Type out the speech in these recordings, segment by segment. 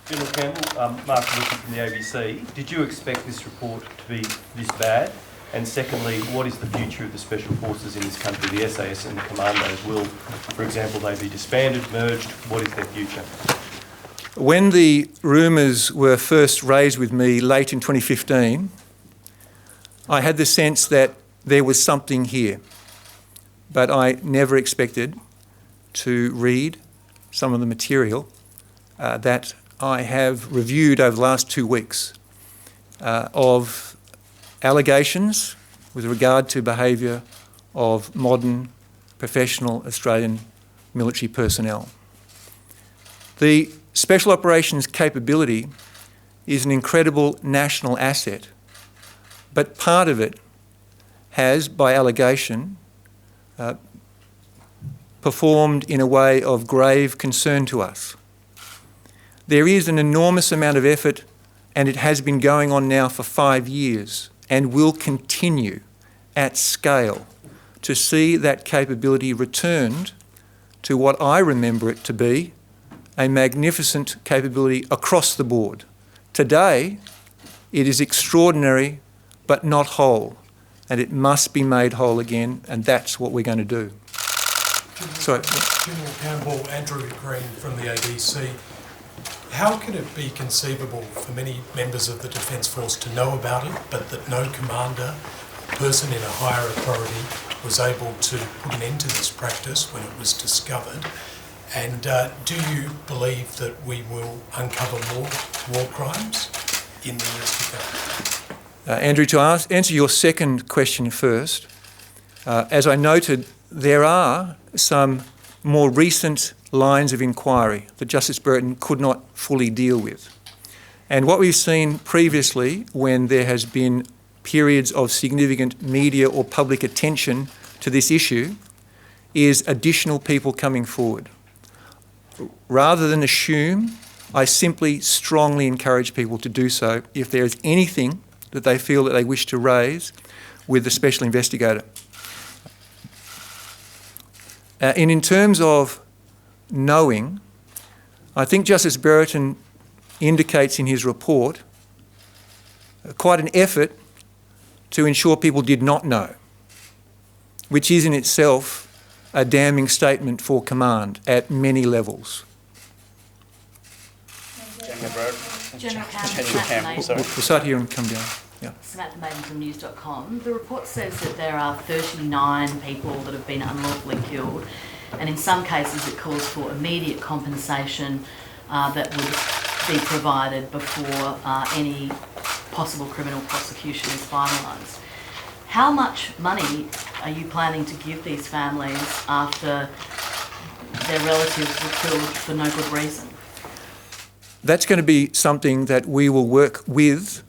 General Campbell, Mark Wilson from the ABC. Did you expect this report to be this bad? And secondly, what is the future of the Special Forces in this country, the SAS and the Commandos? Will, for example, they be disbanded, merged? What is their future? When the rumours were first raised with me late in 2015, I had the sense that there was something here, but I never expected to read some of the material that I have reviewed over the last 2 weeks of allegations with regard to behaviour of modern professional Australian military personnel. The Special Operations capability is an incredible national asset, but part of it has, by allegation, performed in a way of grave concern to us. There is an enormous amount of effort, and it has been going on now for 5 years and will continue at scale to see that capability returned to what I remember it to be, a magnificent capability across the board. Today, it is extraordinary but not whole, and it must be made whole again, and that's what we're going to do. General Campbell, Andrew Green from the ABC. How can it be conceivable for many members of the Defence Force to know about it, but that no commander, person in a higher authority, was able to put an end to this practice when it was discovered? And do you believe that we will uncover more war crimes in the years to come? Andrew, to answer your second question first, as I noted, there are some more recent lines of inquiry that Justice Brereton could not fully deal with. And what we've seen previously, when there has been periods of significant media or public attention to this issue, is additional people coming forward. Rather than assume, I simply strongly encourage people to do so if there is anything that they feel that they wish to raise with the Special Investigator. And in terms of knowing, I think Justice Brereton indicates in his report quite an effort to ensure people did not know, which is in itself a damning statement for command at many levels. General Campbell, We'll start here and come down. Yeah. Samantha Maiden from news.com. The report says that there are 39 people that have been unlawfully killed, and in some cases it calls for immediate compensation that would be provided before any possible criminal prosecution is finalised. How much money are you planning to give these families after their relatives were killed for no good reason? That's going to be something that we will work with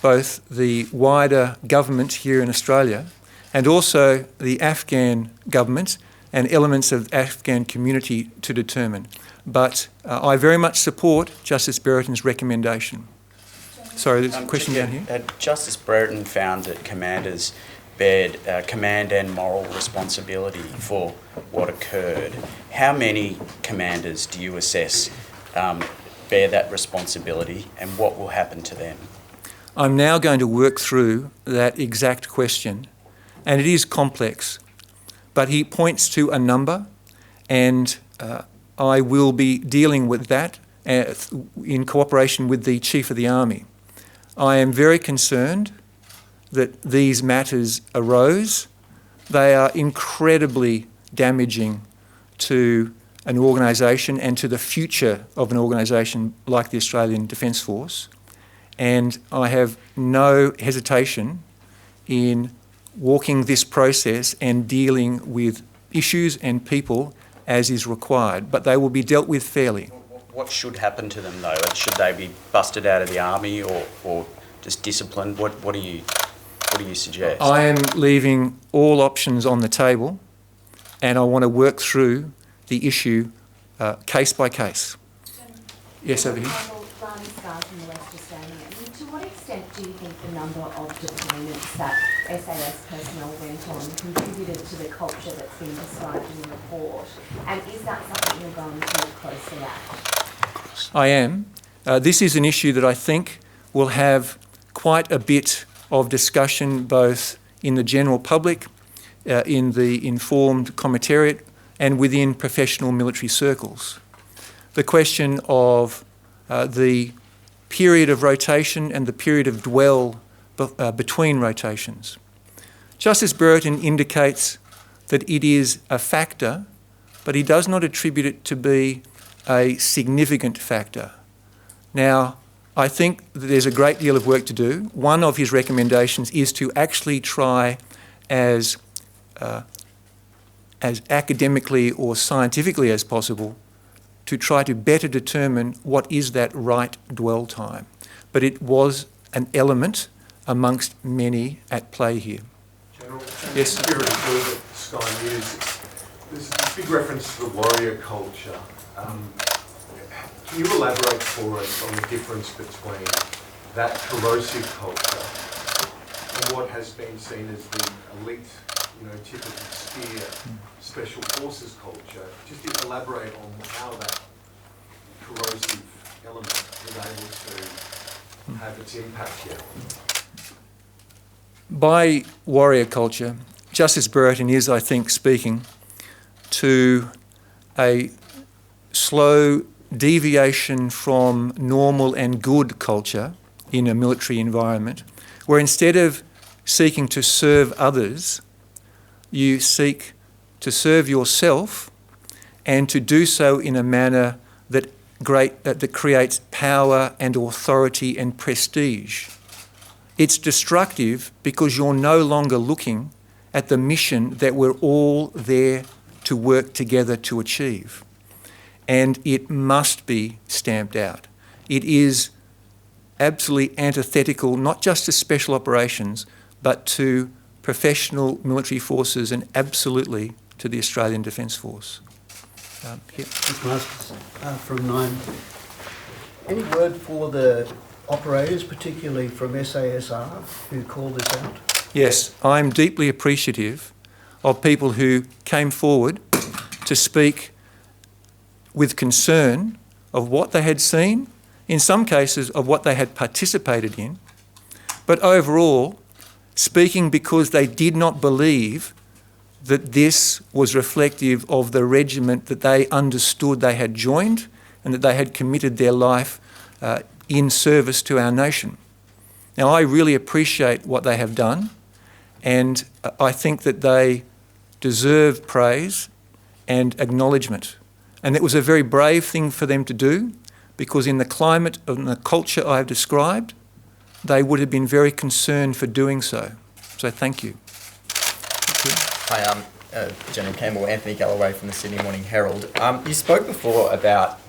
both the wider government here in Australia and also the Afghan government and elements of the Afghan community to determine. But I very much support Justice Brereton's recommendation. Sorry, there's a question down here. Justice Brereton found that commanders bared command and moral responsibility for what occurred. How many commanders do you assess bear that responsibility, and what will happen to them? I'm now going to work through that exact question, and it is complex, but he points to a number, and I will be dealing with that in cooperation with the Chief of the Army. I am very concerned that these matters arose. They are incredibly damaging to an organisation and to the future of an organisation like the Australian Defence Force. And I have no hesitation in walking this process and dealing with issues and people as is required, but they will be dealt with fairly. What should happen to them though? Should they be busted out of the army or just disciplined? What do you suggest? I am leaving all options on the table, and I want to work through the issue case by case. Yes, over here. To what extent do you think the number of deployments that SAS personnel went on contributed to the culture that's been described in the report? And is that something you're going to look closely at? I am. This is an issue that I think will have quite a bit of discussion both in the general public, in the informed commentariat, and within professional military circles. The question of the period of rotation and the period of dwell between rotations. Justice Brereton indicates that it is a factor, but he does not attribute it to be a significant factor. Now, I think that there's a great deal of work to do. One of his recommendations is to actually try as academically or scientifically as possible to try to better determine what is that right dwell time. But it was an element amongst many at play here. General, yes. Here at Sky News, there's a big reference to the warrior culture. Can you elaborate for us on the difference between that corrosive culture and what has been seen as the elite, typical spear special forces culture? Just elaborate on how that corrosive element was able to have its impact here. By warrior culture, Justice Brereton is, I think, speaking to a slow deviation from normal and good culture in a military environment, where instead of seeking to serve others, you seek to serve yourself and to do so in a manner that creates power and authority and prestige. It's destructive because you're no longer looking at the mission that we're all there to work together to achieve. And it must be stamped out. It is absolutely antithetical, not just to special operations, but to professional military forces and absolutely to the Australian Defence Force. Mr. Masters, from 9. Any word for the operators, particularly from SASR, who called this out? Yes, I'm deeply appreciative of people who came forward to speak with concern of what they had seen, in some cases of what they had participated in, but overall speaking because they did not believe that this was reflective of the regiment that they understood they had joined and that they had committed their life in service to our nation. Now, I really appreciate what they have done, and I think that they deserve praise and acknowledgement. And it was a very brave thing for them to do, because in the climate and the culture I have described, they would have been very concerned for doing so. So thank you. Hi, I'm General Campbell, Anthony Galloway from the Sydney Morning Herald. You spoke before about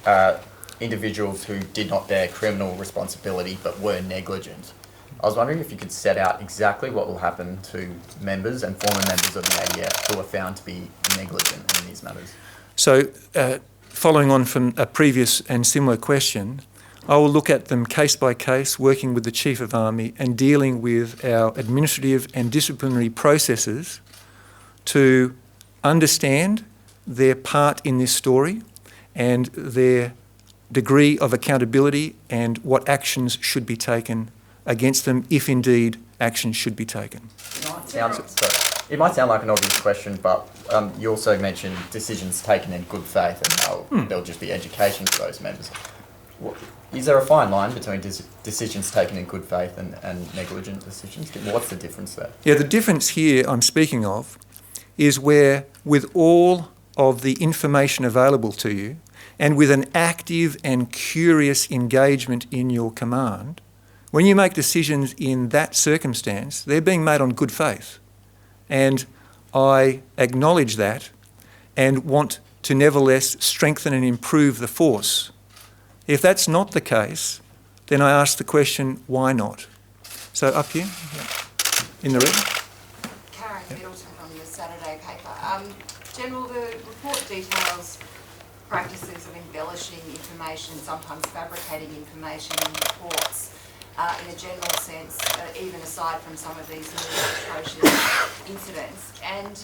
individuals who did not bear criminal responsibility but were negligent. I was wondering if you could set out exactly what will happen to members and former members of the ADF who are found to be negligent in these matters. So, following on from a previous and similar question, I will look at them case by case, working with the Chief of Army and dealing with our administrative and disciplinary processes to understand their part in this story and their degree of accountability and what actions should be taken against them, if indeed actions should be taken. It might sound like an obvious question, but you also mentioned decisions taken in good faith and how there'll just be education for those members. Is there a fine line between decisions taken in good faith and negligent decisions? What's the difference there? Yeah, the difference here I'm speaking of is where, with all of the information available to you and with an active and curious engagement in your command, when you make decisions in that circumstance, they're being made on good faith. And I acknowledge that and want to nevertheless strengthen and improve the force. If that's not the case, then I ask the question, why not? So up here, in the red. Karen Middleton from the Saturday paper. General, the report details practices of embellishing information, sometimes fabricating information in reports. In a general sense, even aside from some of these more atrocious incidents. And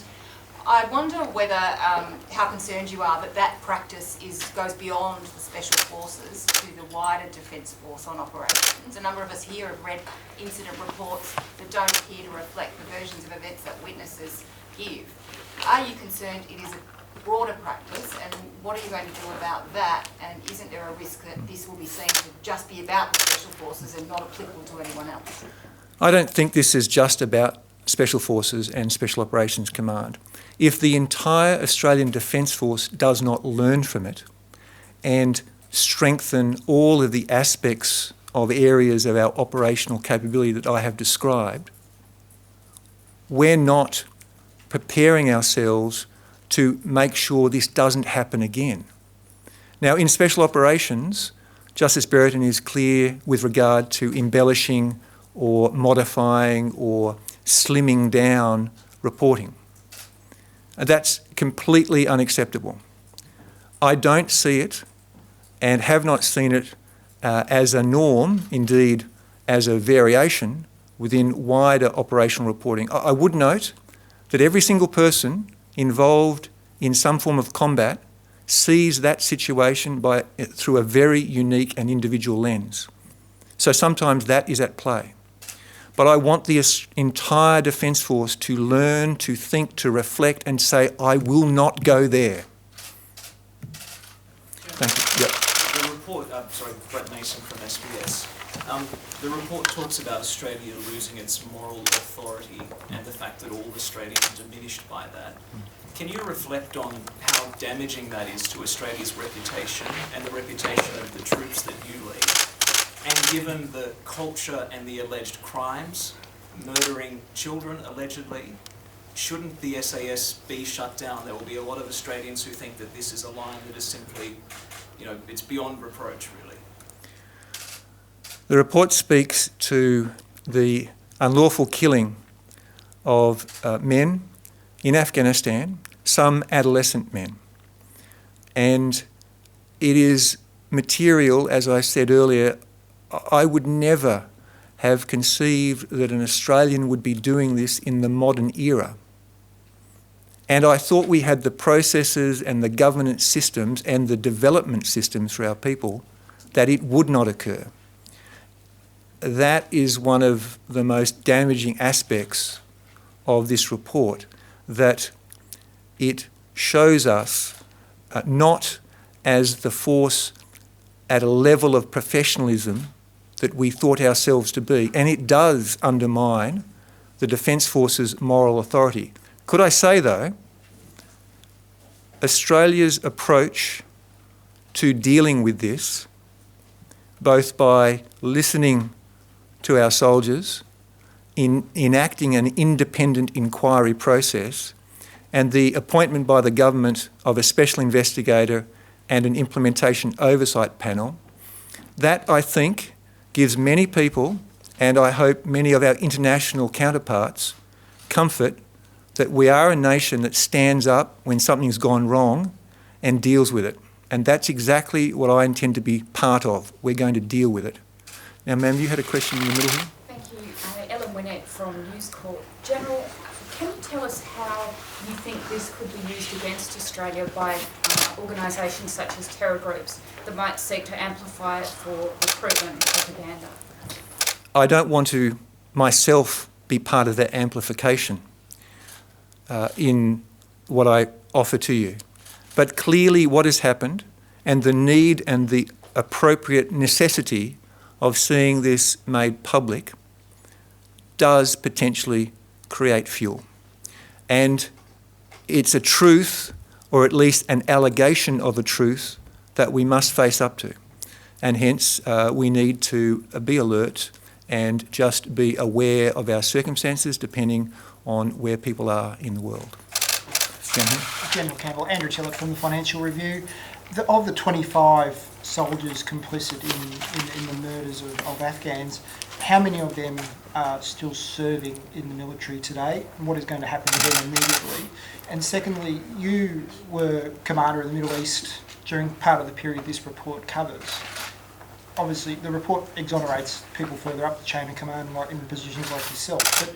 I wonder whether, how concerned you are that that practice goes beyond the Special Forces to the wider Defence Force on operations. A number of us here have read incident reports that don't appear to reflect the versions of events that witnesses give. Are you concerned it is a broader practice, and what are you going to do about that? And isn't there a risk that this will be seen to just be about the Special Forces and not applicable to anyone else? I don't think this is just about Special Forces and Special Operations Command. If the entire Australian Defence Force does not learn from it and strengthen all of the aspects of areas of our operational capability that I have described, we're not preparing ourselves to make sure this doesn't happen again. Now, in Special Operations, Justice Brereton is clear with regard to embellishing or modifying or slimming down reporting. And that's completely unacceptable. I don't see it and have not seen it as a norm, indeed as a variation within wider operational reporting. I would note that every single person involved in some form of combat sees that situation through a very unique and individual lens. So sometimes that is at play. But I want the entire Defence Force to learn, to think, to reflect and say, I will not go there. Thank you. Yep. The report, Brett Mason from SBS. The report talks about Australia losing its moral authority and the fact that all Australians are diminished by that. Can you reflect on how damaging that is to Australia's reputation and the reputation of the troops that you lead? And given the culture and the alleged crimes, murdering children allegedly, shouldn't the SAS be shut down? There will be a lot of Australians who think that this is a line that is simply, it's beyond reproach, really. The report speaks to the unlawful killing of men in Afghanistan, some adolescent men. And it is material, as I said earlier. I would never have conceived that an Australian would be doing this in the modern era. And I thought we had the processes and the governance systems and the development systems for our people that it would not occur. That is one of the most damaging aspects of this report, that it shows us not as the force at a level of professionalism that we thought ourselves to be, and it does undermine the Defence Force's moral authority. Could I say, though, Australia's approach to dealing with this, both by listening to our soldiers, in enacting an independent inquiry process, and the appointment by the government of a special investigator and an implementation oversight panel, that, I think, gives many people, and I hope many of our international counterparts, comfort that we are a nation that stands up when something's gone wrong and deals with it. And that's exactly what I intend to be part of. We're going to deal with it. Now, ma'am, you had a question in the middle here? Thank you. Ellen Winnett from News Corp. General, can you tell us how you think this could be used against Australia by organisations such as terror groups that might seek to amplify it for recruitment and propaganda? I don't want to myself be part of that amplification in what I offer to you. But clearly what has happened and the need and the appropriate necessity of seeing this made public does potentially create fuel. And it's a truth, or at least an allegation of a truth, that we must face up to. And hence, we need to be alert and just be aware of our circumstances depending on where people are in the world. General Campbell, Andrew Tillett from the Financial Review. Of the 25 soldiers complicit in the murders of Afghans, how many of them are still serving in the military today, and what is going to happen to them immediately? And secondly, you were Commander of the Middle East during part of the period this report covers. Obviously, the report exonerates people further up the chain of command in positions like yourself, but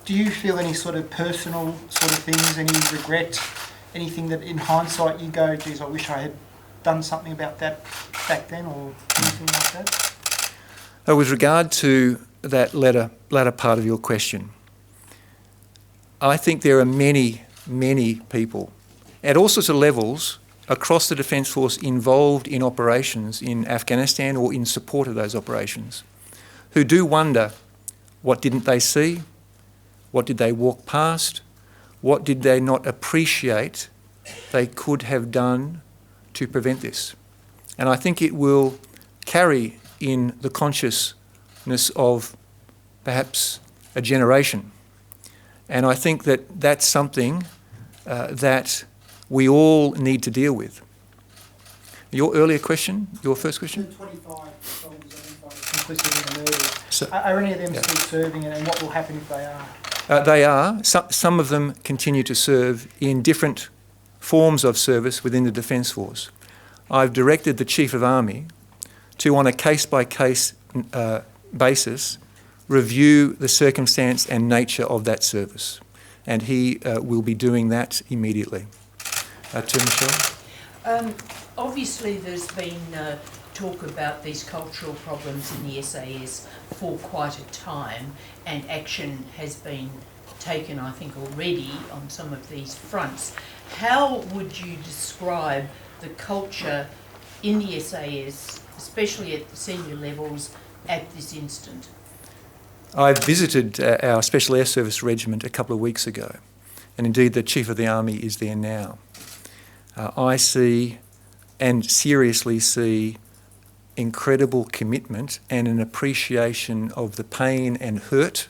do you feel any sort of personal sort of things, any regret, anything that in hindsight you go, geez, I wish I had done something about that back then, or anything like that? With regard to that latter part of your question, I think there are many people at all sorts of levels across the Defence Force involved in operations in Afghanistan or in support of those operations who do wonder, what didn't they see? What did they walk past? What did they not appreciate they could have done to prevent this? And I think it will carry in the consciousness of perhaps a generation. And I think that that's something that we all need to deal with. Your earlier question, your first question? 25 soldiers complicit in the murders. Are any of them still serving, and what will happen if they are? They are. Some of them continue to serve in different forms of service within the Defence Force. I've directed the Chief of Army to, on a case-by-case basis, review the circumstance and nature of that service. And he will be doing that immediately. To Michelle. Obviously there's been talk about these cultural problems in the SAS for quite a time, and action has been taken, I think, already on some of these fronts. How would you describe the culture in the SAS, especially at the senior levels, at this instant? I visited our Special Air Service Regiment a couple of weeks ago, and indeed the Chief of the Army is there now. I see, and seriously see, incredible commitment and an appreciation of the pain and hurt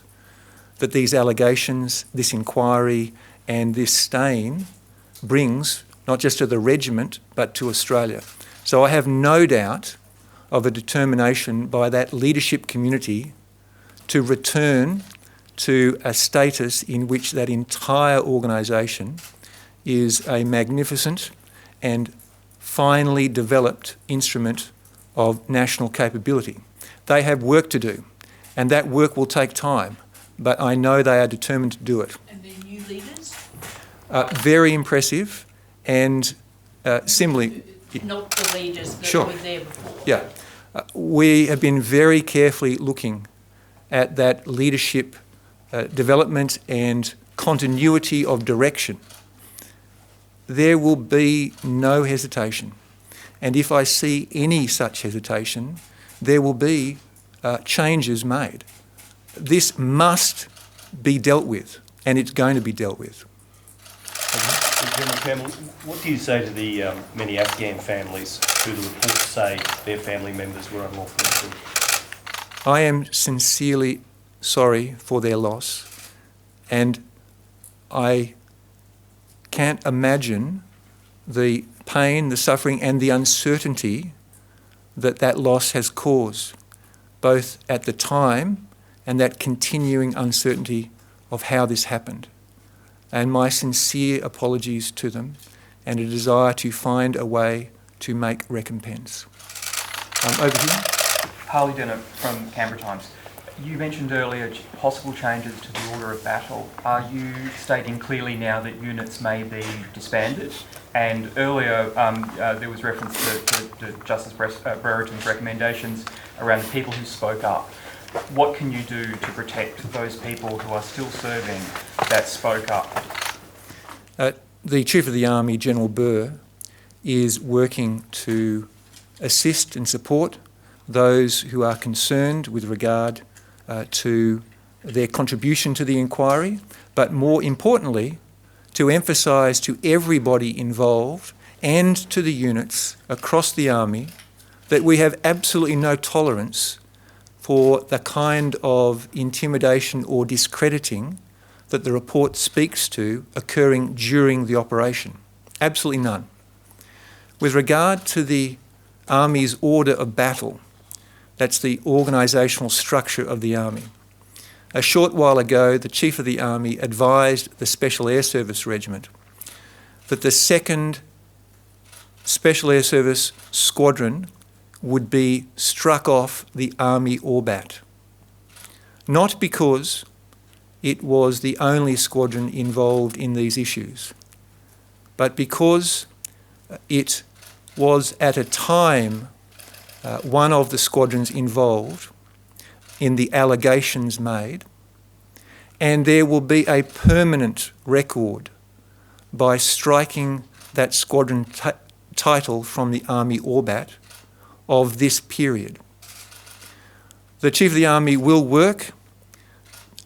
that these allegations, this inquiry and this stain brings, not just to the regiment but to Australia. So I have no doubt of a determination by that leadership community to return to a status in which that entire organisation is a magnificent and finely developed instrument of national capability. They have work to do, and that work will take time, but I know they are determined to do it. And their new leaders? Very impressive, and similarly... Not the leaders that Sure. were there before? Yeah. We have been very carefully looking at that leadership development and continuity of direction. There will be no hesitation. And if I see any such hesitation, there will be changes made. This must be dealt with, and it's going to be dealt with. General Campbell, what do you say to the many Afghan families who the reports say their family members were unlawfully killed? I am sincerely sorry for their loss, and I can't imagine the pain, the suffering and the uncertainty that that loss has caused, both at the time and that continuing uncertainty of how this happened. And my sincere apologies to them, and a desire to find a way to make recompense. Over here. Harley Dennett from Canberra Times. You mentioned earlier possible changes to the order of battle. Are you stating clearly now that units may be disbanded? And earlier there was reference to Justice Brereton's recommendations around the people who spoke up. What can you do to protect those people who are still serving that spoke up? The Chief of the Army, General Burr, is working to assist and support those who are concerned with regard to their contribution to the inquiry, but more importantly, to emphasise to everybody involved and to the units across the Army that we have absolutely no tolerance for the kind of intimidation or discrediting that the report speaks to occurring during the operation. Absolutely none. With regard to the Army's order of battle, that's the organisational structure of the Army. A short while ago, the Chief of the Army advised the Special Air Service Regiment that the 2nd Special Air Service Squadron would be struck off the Army Orbat. Not because it was the only squadron involved in these issues. But because it was at a time one of the squadrons involved in the allegations made, and there will be a permanent record by striking that squadron title from the Army Orbat of this period. The Chief of the Army will work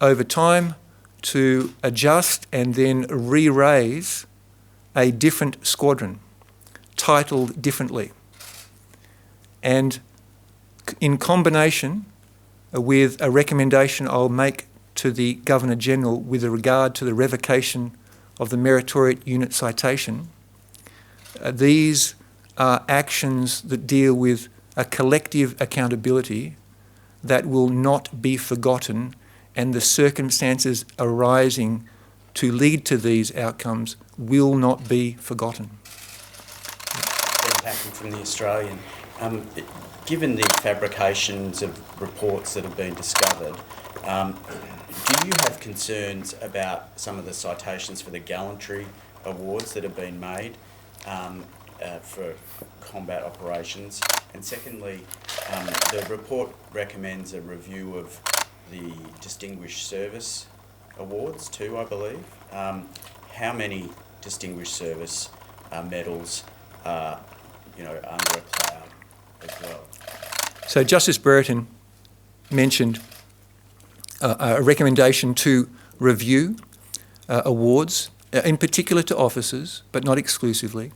over time to adjust and then re-raise a different squadron, titled differently. And in combination with a recommendation I'll make to the Governor-General with regard to the revocation of the meritorious unit citation, these are actions that deal with a collective accountability that will not be forgotten, and the circumstances arising to lead to these outcomes will not be forgotten. Ben Packen from The Australian. Given the fabrications of reports that have been discovered, do you have concerns about some of the citations for the gallantry awards that have been made for combat operations? And secondly, the report recommends a review of the Distinguished Service Awards too, I believe. How many Distinguished Service medals are, under a cloud as well? So Justice Brereton mentioned a recommendation to review awards, in particular to officers, but not exclusively,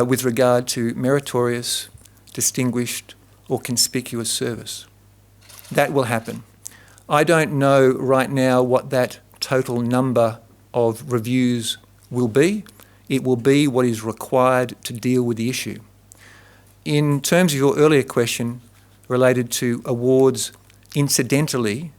with regard to meritorious, distinguished or conspicuous service. That will happen. I don't know right now what that total number of reviews will be. It will be what is required to deal with the issue. In terms of your earlier question related to awards incidentally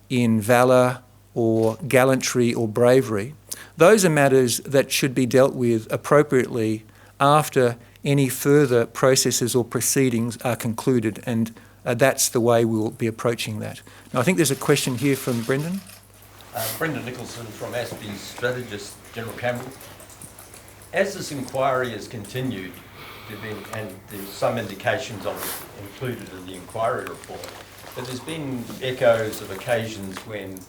in valour or gallantry or bravery, those are matters that should be dealt with appropriately after any further processes or proceedings are concluded, and that's the way we'll be approaching that. Now, I think there's a question here from Brendan. Brendan Nicholson from ASPI's strategist, General Campbell. As this inquiry has continued, and there's some indications of it included in the inquiry report, but there's been echoes of occasions when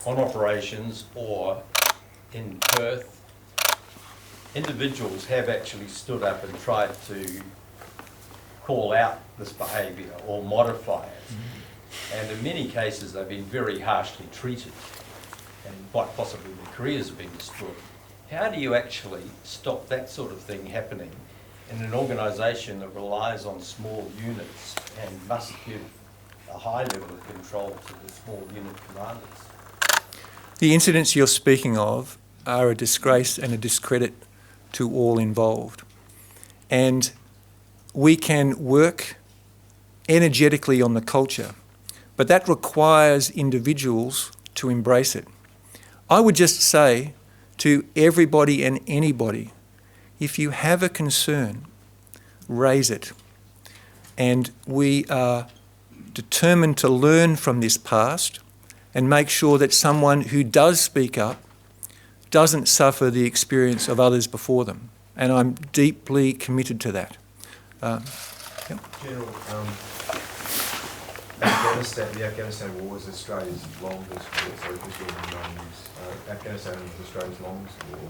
on operations or in Perth, individuals have actually stood up and tried to call out this behaviour or modify it. And in many cases they've been very harshly treated and quite possibly their careers have been destroyed. How do you actually stop that sort of thing happening in an organisation that relies on small units and must give a high level of control to the small unit commanders? The incidents you're speaking of are a disgrace and a discredit to all involved. And we can work energetically on the culture, but that requires individuals to embrace it. I would just say to everybody and anybody, if you have a concern, raise it. And we are determined to learn from this past and make sure that someone who does speak up doesn't suffer the experience of others before them. And I'm deeply committed to that. General, Afghanistan, the Afghanistan war was Australia's longest war, so it was in the 90s. Afghanistan was Australia's longest war.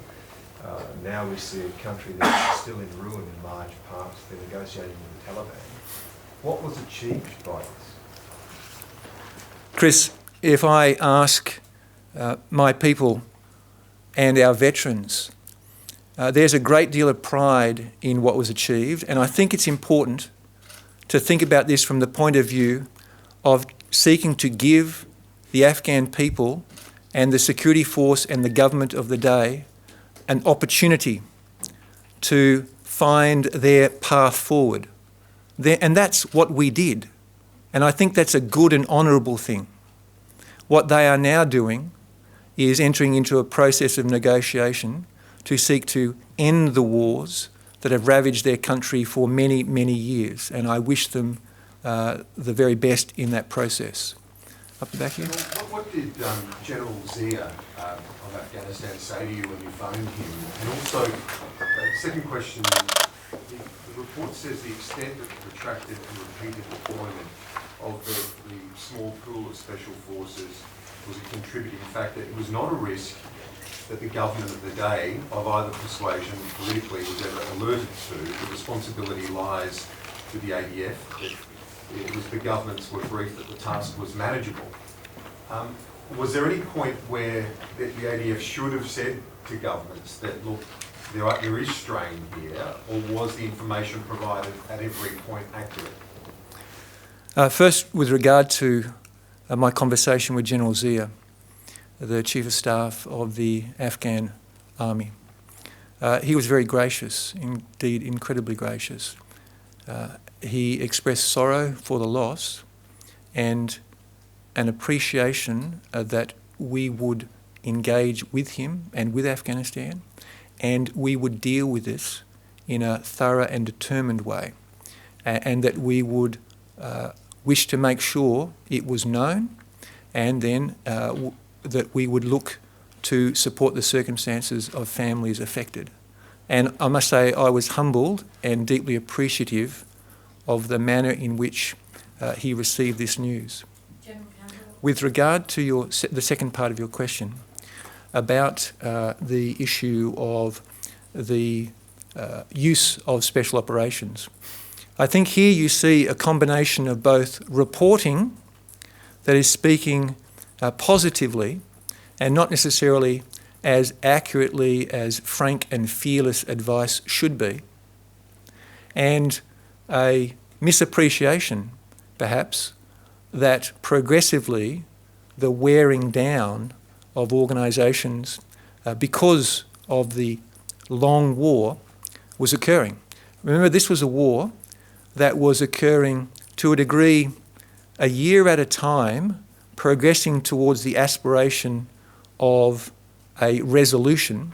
Now we see a country that's still in ruin in large parts. They're negotiating with the Taliban. What was achieved by this? Chris, if I ask my people and our veterans, there's a great deal of pride in what was achieved, and I think it's important to think about this from the point of view of seeking to give the Afghan people and the security force and the government of the day an opportunity to find their path forward. And that's what we did. And I think that's a good and honourable thing. What they are now doing is entering into a process of negotiation to seek to end the wars that have ravaged their country for many, many years. And I wish them the very best in that process. Up the back here. What did General Zia of Afghanistan say to you when you phoned him? And also, second question, the report says the extent of protracted and repeated deployment of the small pool of special forces was a contributing factor. It was not a risk that the government of the day, of either persuasion politically, was ever alerted to. The responsibility lies with the ADF. It was the governments were briefed that the task was manageable. Was there any point where the ADF should have said to governments that, look, there is strain here, or was the information provided at every point accurate? First, with regard to my conversation with General Zia, the Chief of Staff of the Afghan Army, he was very gracious, indeed incredibly gracious. He expressed sorrow for the loss and an appreciation that we would engage with him and with Afghanistan, and we would deal with this in a thorough and determined way, and that we would wish to make sure it was known, and then that we would look to support the circumstances of families affected. And I must say I was humbled and deeply appreciative of the manner in which he received this news. With regard to the second part of your question about the issue of the use of special operations, I think here you see a combination of both reporting that is speaking positively and not necessarily as accurately as frank and fearless advice should be, and a misappreciation, perhaps, that progressively the wearing down of organisations because of the long war was occurring. Remember, this was a war that was occurring to a degree a year at a time, progressing towards the aspiration of a resolution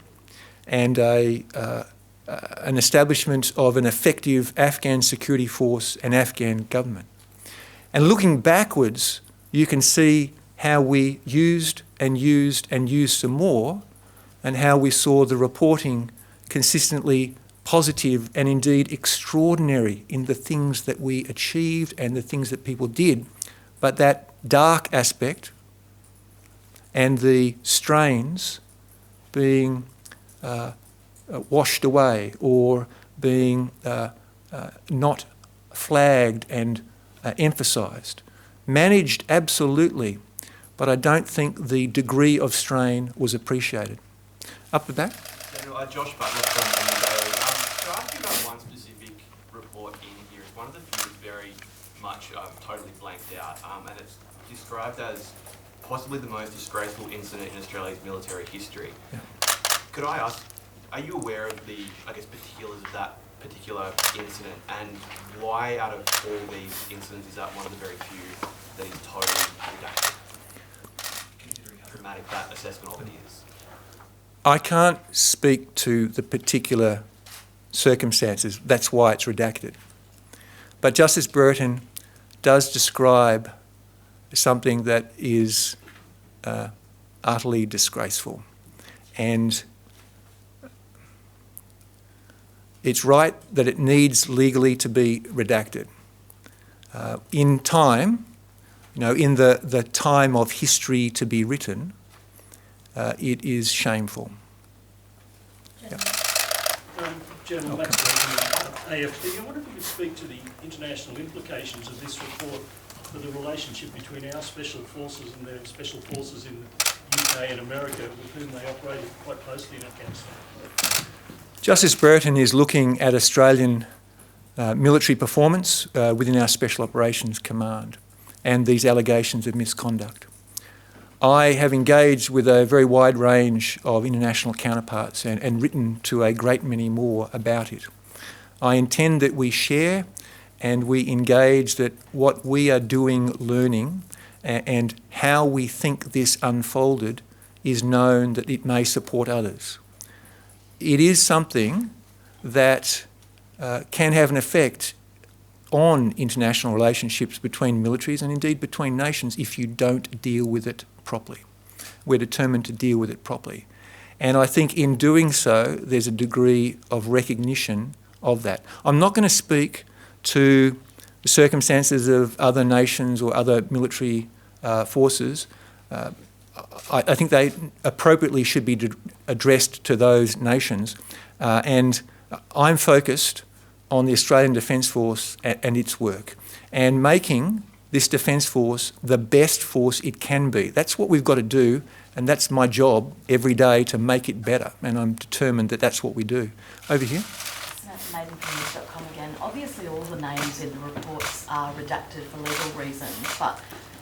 and an establishment of an effective Afghan security force and Afghan government. And looking backwards, you can see how we used and used and used some more, and how we saw the reporting consistently positive and indeed extraordinary in the things that we achieved and the things that people did. But that dark aspect and the strains being washed away or being not flagged and emphasised. Managed, absolutely, but I don't think the degree of strain was appreciated. Up the back. Josh Butler from the Daily. Could I ask you about one specific report in here? It's one of the few that's very much totally blanked out, and it's described as possibly the most disgraceful incident in Australia's military history. Yeah. Could I ask, are you aware of the, particulars of that particular incident, and why out of all these incidents is that one of the very few that is totally redacted, considering how dramatic that assessment of it is? I can't speak to the particular circumstances. That's why it's redacted. But Justice Burton does describe something that is utterly disgraceful. And it's right that it needs legally to be redacted. In time, in the time of history to be written, it is shameful. General Maxwell, AFP, I wonder if you could speak to the international implications of this report for the relationship between our special forces and the special forces in the UK and America, with whom they operated quite closely in Afghanistan. Justice Burton is looking at Australian military performance within our Special Operations Command and these allegations of misconduct. I have engaged with a very wide range of international counterparts and written to a great many more about it. I intend that we share and we engage that what we are doing, learning, and how we think this unfolded is known, that it may support others. It is something that can have an effect on international relationships between militaries and indeed between nations if you don't deal with it properly. We're determined to deal with it properly. And I think in doing so, there's a degree of recognition of that. I'm not going to speak to the circumstances of other nations or other military forces. I think they appropriately should be addressed to those nations. And I'm focused on the Australian Defence Force and its work and making this Defence Force the best force it can be. That's what we've got to do, and that's my job every day to make it better, and I'm determined that that's what we do. Over here. Nathan from news.com again. Obviously all the names in the reports are redacted for legal reasons, but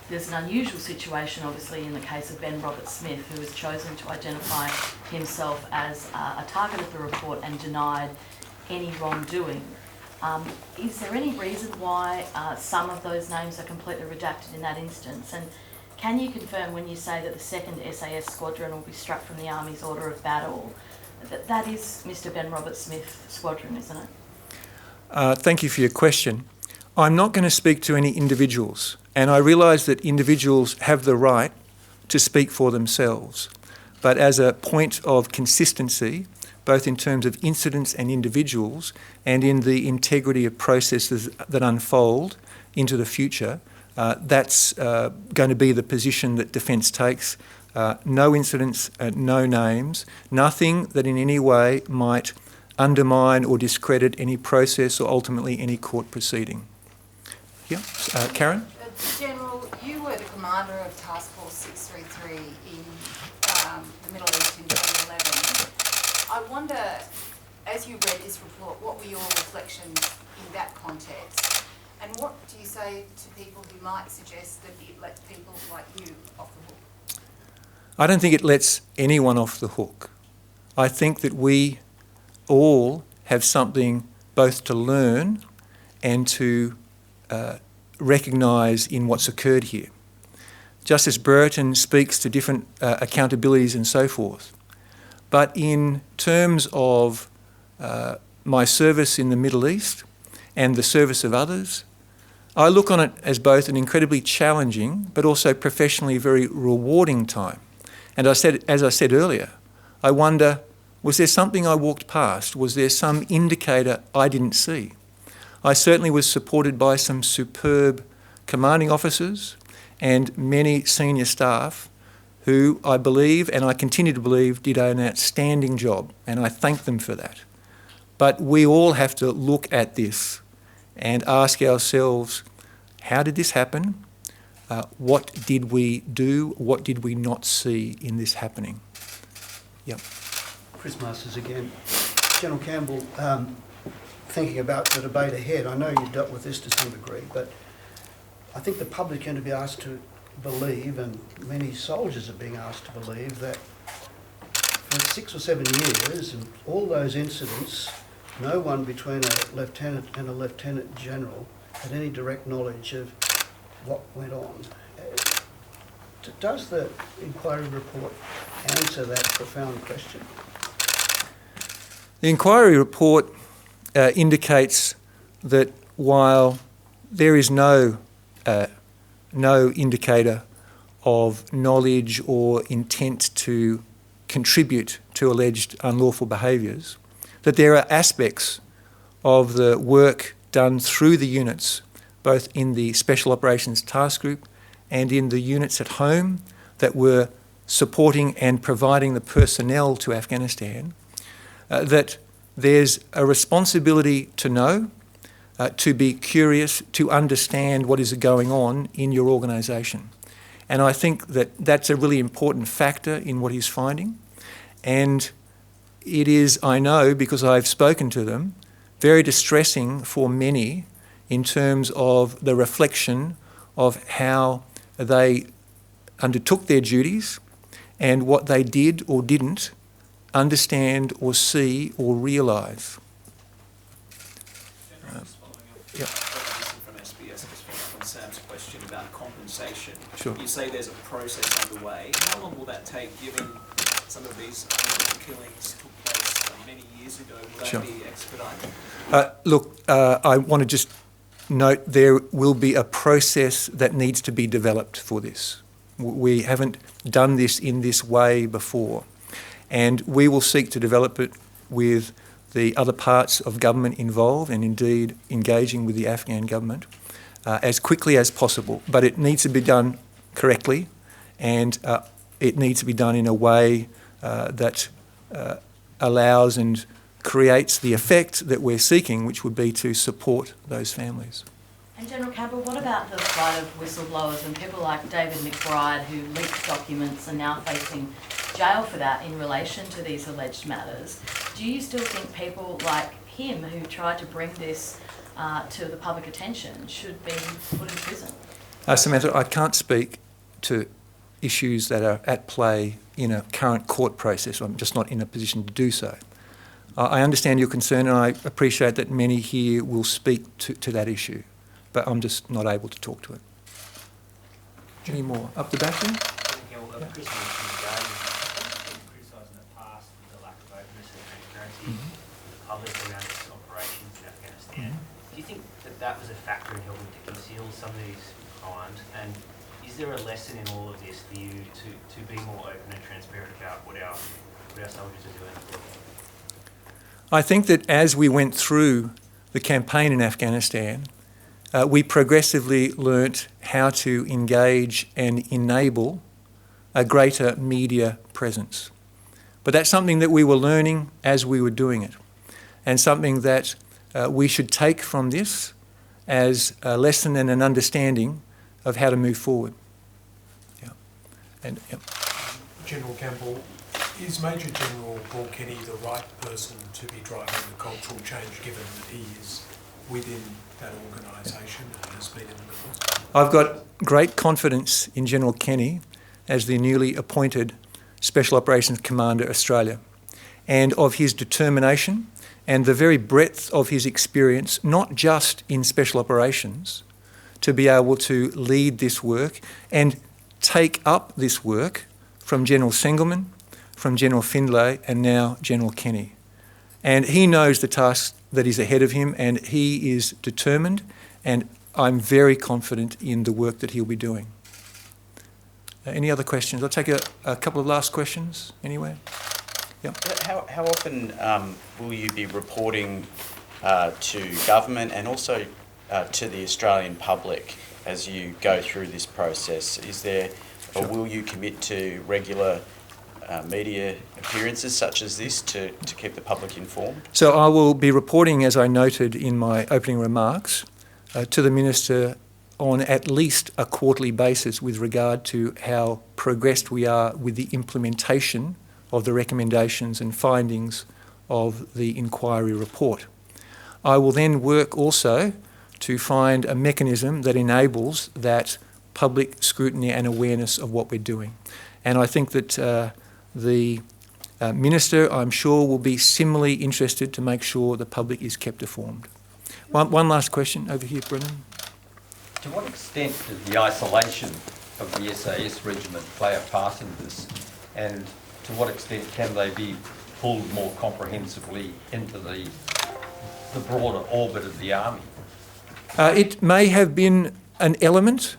there's an unusual situation obviously in the case of Ben Roberts-Smith, who has chosen to identify himself as a target of the report and denied any wrongdoing. Is there any reason why some of those names are completely redacted in that instance? And can you confirm when you say that the 2nd SAS Squadron will be struck from the Army's order of battle, that is Mr. Ben Roberts-Smith's squadron, isn't it? Thank you for your question. I'm not going to speak to any individuals, and I realise that individuals have the right to speak for themselves. But as a point of consistency, both in terms of incidents and individuals, and in the integrity of processes that unfold into the future, that's going to be the position that Defence takes. No incidents, no names, nothing that in any way might undermine or discredit any process or ultimately any court proceeding. Yeah, Karen? General, you were the commander of Task Force 633 in the Middle East in 2011. I wonder, as you read this report, what were your reflections in that context? And what do you say to people who might suggest that it lets people like you off the hook? I don't think it lets anyone off the hook. I think that we all have something both to learn and to recognise in what's occurred here. Justice Brereton speaks to different accountabilities and so forth. But in terms of my service in the Middle East and the service of others, I look on it as both an incredibly challenging but also professionally very rewarding time. And as I said earlier, I wonder, was there something I walked past? Was there some indicator I didn't see? I certainly was supported by some superb commanding officers and many senior staff who I believe, and I continue to believe, did an outstanding job, and I thank them for that. But we all have to look at this and ask ourselves, how did this happen? What did we do? What did we not see in this happening? Yep. Chris Masters again. General Campbell, thinking about the debate ahead, I know you've dealt with this to some degree, but I think the public are going to be asked to believe, and many soldiers are being asked to believe, that for 6 or 7 years and all those incidents, no one between a lieutenant and a lieutenant general had any direct knowledge of what went on. Does the inquiry report answer that profound question? The inquiry report indicates that while there is no indicator of knowledge or intent to contribute to alleged unlawful behaviours, that there are aspects of the work done through the units, both in the Special Operations Task Group and in the units at home that were supporting and providing the personnel to Afghanistan, that there's a responsibility to know, to be curious, to understand what is going on in your organisation. And I think that that's a really important factor in what he's finding. And it is, I know, because I've spoken to them, very distressing for many in terms of the reflection of how they undertook their duties and what they did or didn't understand or see or realise. Yep. From SBS, from Sam's question about compensation. Sure. You say there's a process underway. How long will that take, given some of these killings took place many years ago? Will Sure. that be expedited? Look, I want to just note there will be a process that needs to be developed for this. We haven't done this in this way before, and we will seek to develop it with the other parts of government involved and indeed engaging with the Afghan government as quickly as possible. But it needs to be done correctly, and it needs to be done in a way that allows and creates the effect that we're seeking, which would be to support those families. And General Campbell, what about the flood of whistleblowers and people like David McBride who leaked documents and now facing jail for that in relation to these alleged matters? Do you still think people like him who tried to bring this to the public attention should be put in prison? Samantha, I can't speak to issues that are at play in a current court process. I'm just not in a position to do so. I understand your concern, and I appreciate that many here will speak to that issue, but I'm just not able to talk to it. Any more? Up the back there? Public around its operations in Afghanistan. Do you think that was a factor in helping to conceal some of these crimes? And is there a lesson in all of this for you to be more open and transparent about what our soldiers are doing? I think that as we went through the campaign in Afghanistan, we progressively learnt how to engage and enable a greater media presence. But that's something that we were learning as we were doing it, and something that we should take from this as a lesson and an understanding of how to move forward. General Campbell, is Major General Paul Kenny the right person to be driving the cultural change, given that he is within that organisation and has been in the middle? I've got great confidence in General Kenny as the newly appointed Special Operations Commander Australia, and of his determination and the very breadth of his experience, not just in special operations, to be able to lead this work and take up this work from General Sengelman, from General Findlay, and now General Kenny. And he knows the task that is ahead of him, and he is determined, and I'm very confident in the work that he'll be doing. Any other questions? I'll take a couple of last questions anywhere. Yep. How often will you be reporting to government and also to the Australian public as you go through this process? Is there, or will you commit to regular media appearances such as this to keep the public informed? So I will be reporting, as I noted in my opening remarks, to the Minister on at least a quarterly basis with regard to how progressed we are with the implementation of the recommendations and findings of the inquiry report. I will then work also to find a mechanism that enables that public scrutiny and awareness of what we're doing. And I think that the Minister, I'm sure, will be similarly interested to make sure the public is kept informed. One last question over here, Brendan. To what extent does the isolation of the SAS regiment play a part in this, and to what extent can they be pulled more comprehensively into the broader orbit of the Army? It may have been an element.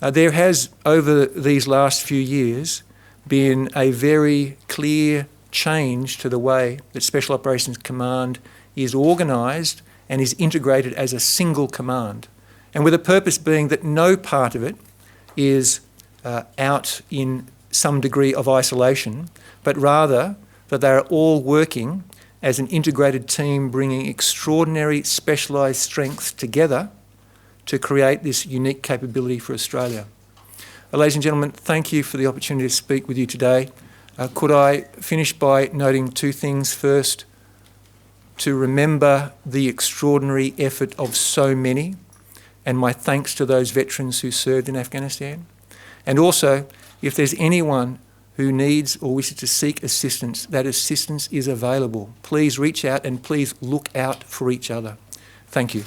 There has, over these last few years, been a very clear change to the way that Special Operations Command is organised and is integrated as a single command, and with the purpose being that no part of it is out in some degree of isolation, but rather that they are all working as an integrated team, bringing extraordinary specialised strengths together to create this unique capability for Australia. Ladies and gentlemen, thank you for the opportunity to speak with you today. Could I finish by noting two things? First, to remember the extraordinary effort of so many, and my thanks to those veterans who served in Afghanistan. And also, if there's anyone who needs or wishes to seek assistance, that assistance is available. Please reach out and please look out for each other. Thank you.